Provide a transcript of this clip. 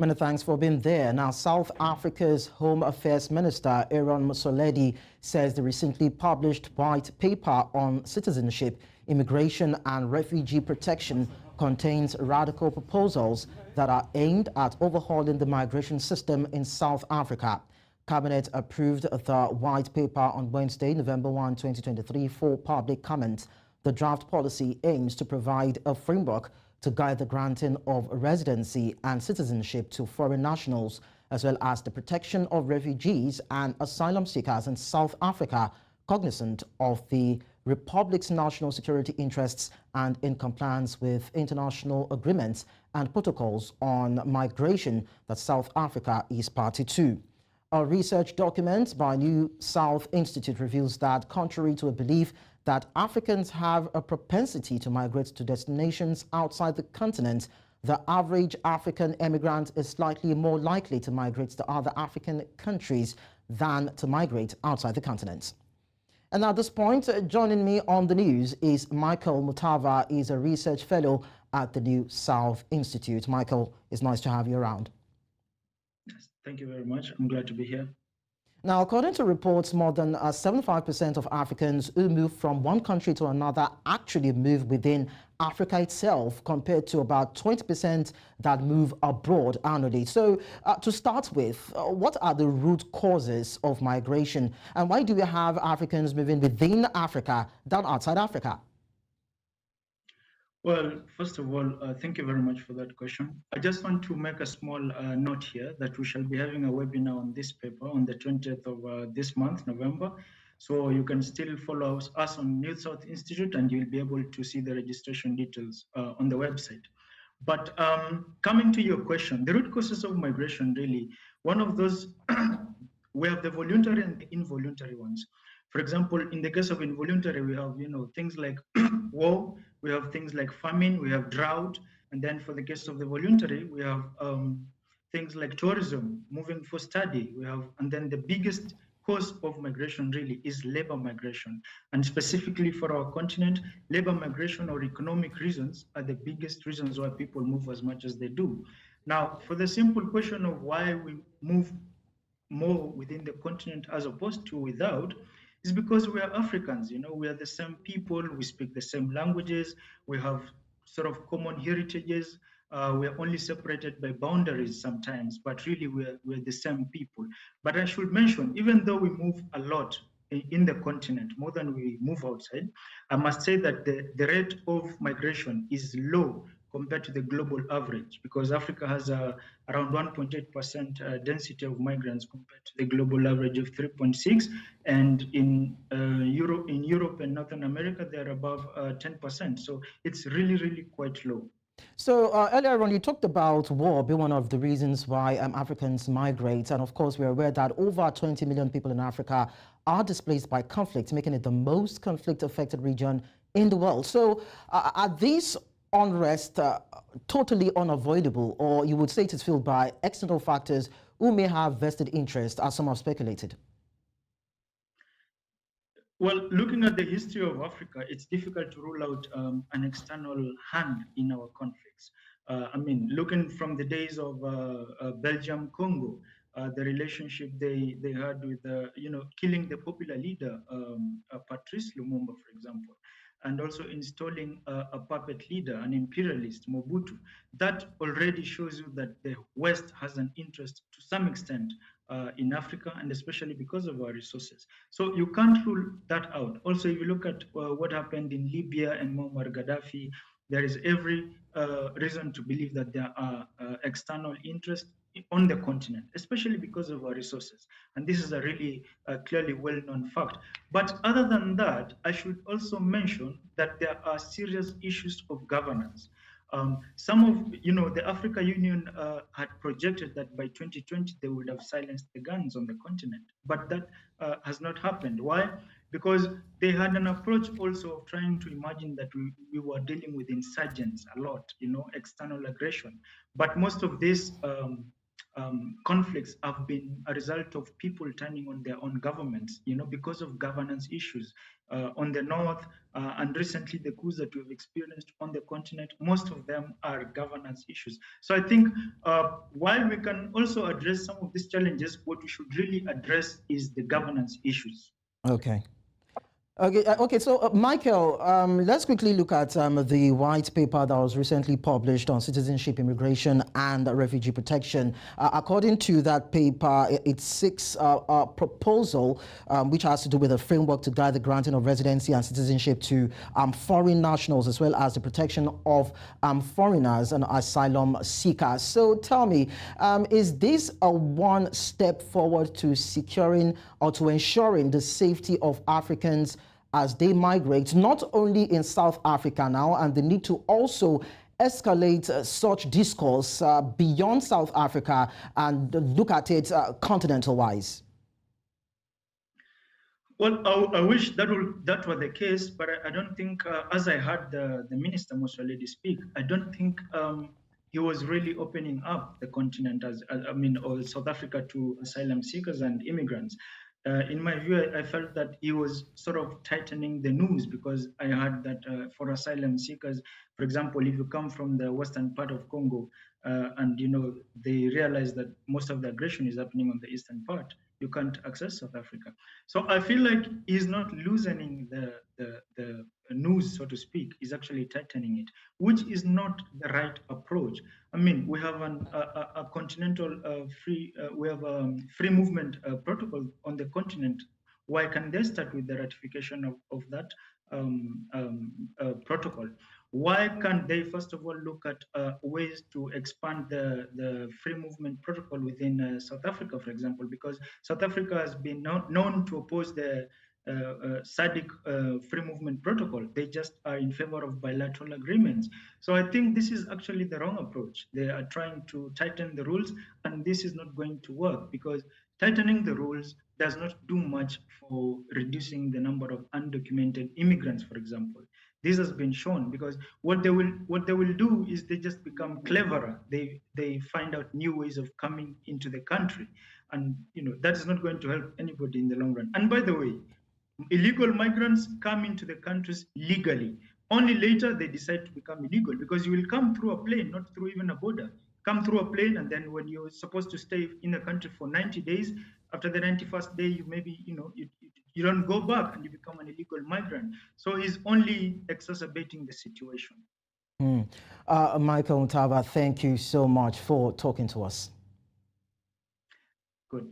Many thanks for being there. Now, South Africa's Home Affairs Minister, Aaron Motsoaledi, says the recently published white paper on citizenship, immigration and refugee protection contains radical proposals that are aimed at overhauling the migration system in South Africa. Cabinet approved the white paper on Wednesday, November 1, 2023, for public comment. The draft policy aims to provide a framework to guide the granting of residency and citizenship to foreign nationals, as well as the protection of refugees and asylum seekers in South Africa, cognizant of the Republic's national security interests and in compliance with international agreements and protocols on migration that South Africa is party to. A research document by New South Institute reveals that, contrary to a belief that Africans have a propensity to migrate to destinations outside the continent, the average African immigrant is slightly more likely to migrate to other African countries than to migrate outside the continent. And at this point, joining me on the news is Michael Mutava. He's a research fellow at the New South Institute. Michael, it's nice to have you around. Yes, thank you very much. I'm glad to be here. Now, according to reports, more than 75% of Africans who move from one country to another actually move within Africa itself, compared to about 20% that move abroad annually. So to start with, what are the root causes of migration, and why do we have Africans moving within Africa than outside Africa? Well, first of all, thank you very much for that question. I just want to make a small note here that we shall be having a webinar on this paper on the 20th of this month, November. So you can still follow us on New South Institute, and you'll be able to see the registration details on the website. But coming to your question, the root causes of migration, really, one of those, we have the voluntary and the involuntary ones. For example, in the case of involuntary, we have, things like war, we have things like famine, we have drought. And then for the case of the voluntary, we have things like tourism, moving for study. And then the biggest cause of migration really is labor migration. And specifically for our continent, labor migration or economic reasons are the biggest reasons why people move as much as they do. Now, for the simple question of why we move more within the continent as opposed to without, is because we are Africans. We are the same people, we speak the same languages, we have sort of common heritages. We are only separated by boundaries sometimes, but really we're the same people. But I should mention, even though we move a lot in the continent, more than we move outside, I must say that the rate of migration is low compared to the global average, because Africa has around 1.8% density of migrants compared to the global average of 3.6, and in Europe and Northern America they're above 10%. So it's really, really quite low. So earlier on, you talked about war being one of the reasons why Africans migrate. And of course, we're aware that over 20 million people in Africa are displaced by conflict, making it the most conflict-affected region in the world. So are these unrest totally unavoidable, or you would say it is fueled by external factors who may have vested interest, as some have speculated? Well, looking at the history of Africa, it's difficult to rule out an external hand in our conflicts. Looking from the days of Belgium-Congo, the relationship they had with, killing the popular leader, Patrice Lumumba, for example, and also installing a puppet leader, an imperialist, Mobutu. That already shows you that the West has an interest to some extent in Africa, and especially because of our resources. So you can't rule that out. Also, if you look at what happened in Libya and Muammar Gaddafi, there is every reason to believe that there are external interests on the continent, especially because of our resources. And this is a really clearly well-known fact. But other than that, I should also mention that there are serious issues of governance. Some of, the Africa Union had projected that by 2020, they would have silenced the guns on the continent, but that has not happened. Why? Because they had an approach also of trying to imagine that we were dealing with insurgents a lot, external aggression. But most of this conflicts have been a result of people turning on their own governments, because of governance issues on the north, and recently the coups that we've experienced on the continent. Most of them are governance issues. So I think while we can also address some of these challenges, what we should really address is the governance issues. Okay. Okay. So, Michael, let's quickly look at the white paper that was recently published on citizenship, immigration, and refugee protection. According to that paper, it seeks a proposal which has to do with a framework to guide the granting of residency and citizenship to foreign nationals, as well as the protection of foreigners and asylum seekers. So, tell me, is this a one step forward to securing or to ensuring the safety of Africans as they migrate, not only in South Africa now, and the need to also escalate such discourse beyond South Africa and look at it continental-wise? Well, I wish that were the case, but I don't think, as I heard the Minister Musolidi speak, I don't think he was really opening up the continent, or South Africa, to asylum seekers and immigrants. In my view, I felt that he was sort of tightening the noose, because I heard that for asylum seekers, for example, if you come from the western part of Congo, and they realize that most of the aggression is happening on the eastern part, you can't access South Africa. So I feel like he's not loosening the noose, so to speak. He's actually tightening it, which is not the right approach. I mean, we have a continental we have a free movement protocol on the continent. Why can they start with the ratification of that protocol? Why can't they first of all look at ways to expand the free movement protocol within South Africa, for example? Because South Africa has been known to oppose the SADC free movement protocol. They just are in favor of bilateral agreements. So I think this is actually the wrong approach. They are trying to tighten the rules, and this is not going to work, because tightening the rules does not do much for reducing the number of undocumented immigrants, for example. This has been shown, because what they will do is they just become cleverer. They find out new ways of coming into the country, and that is not going to help anybody in the long run. And by the way, illegal migrants come into the countries legally. Only later they decide to become illegal, because you will come through a plane, not through even a border. Come through a plane, and then when you're supposed to stay in the country for 90 days, after the 91st day, you maybe you don't go back, and you become an illegal migrant. So he's only exacerbating the situation. Michael Mutava, thank you so much for talking to us. Good.